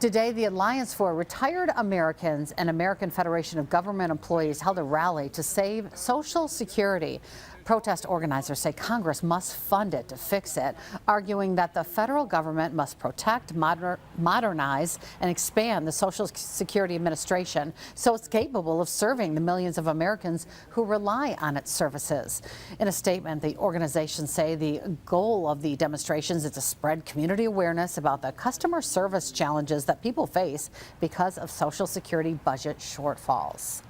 Today, the Alliance for Retired Americans and American Federation of Government Employees held a rally to save Social Security. Protest organizers say Congress must fund it to fix it, arguing that the federal government must protect, modernize, and expand the Social Security Administration so it's capable of serving the millions of Americans who rely on its services. In a statement, the organizations say the goal of the demonstrations is to spread community awareness about the customer service challenges that people face because of Social Security budget shortfalls.